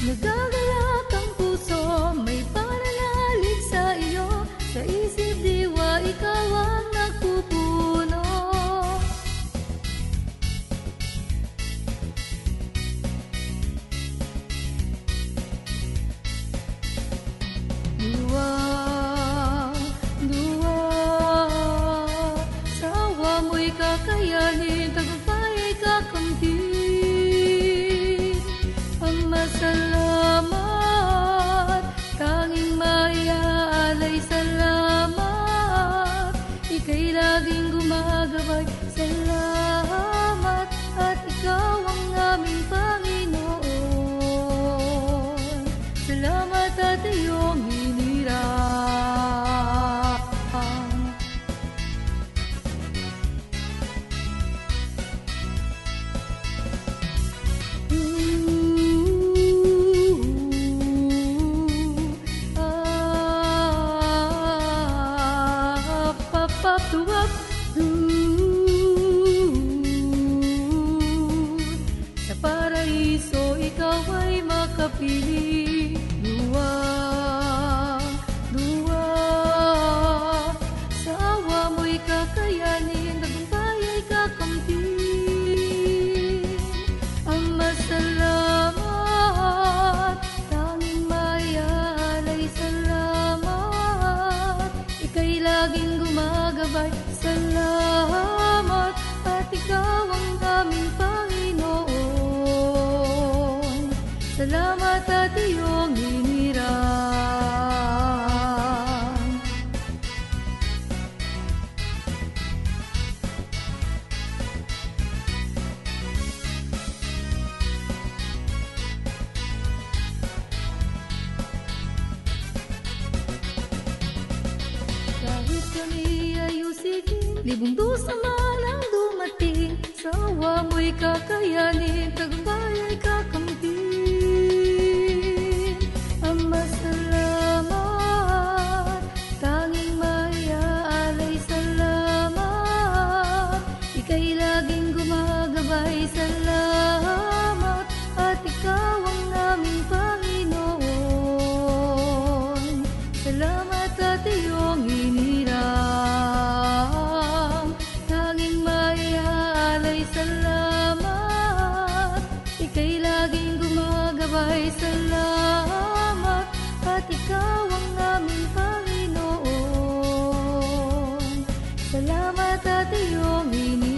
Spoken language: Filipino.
Nagagalak ang puso, may pananalig sa iyo. Sa isip diwa, ikaw ang nagpupuno. Duwa, duwa, sa awa mo'y kakayanin, tagumpay ay kakamtin. Ang masalamat, tanging maiaalay salamat. Ika'y laging gumagabay, salamat. At ikaw ang aming Panginoon. Salamat at iyong hinirang. Papaptuwap, sa paraiso ikaw ay makapili. Duwa, duwa, sa awa mo'y kakayanin, tagumpay ay kakamtin. Ang masalamat, tanging maiaalay salamat. Ika'y laging gumagabay, salamat. At ikaw ang aming Panginoon. Salamat at iyong hinirang. Kahit kami ay usigin, libong dusa man ang dumating. Sa awa mo'y kakayanin, tagumpay ay kakamtin. Ang masalamat, tanging maiaalay salamat. Ika'y laging gumagabay, salamat. At ikaw ang aming Panginoon. Salamat at iyong hinirang. Tanging maiaalay salamat. Ika'y laging gumagabay, salamat. At ikaw ang aming Panginoon. Salamat at iyong hinirang.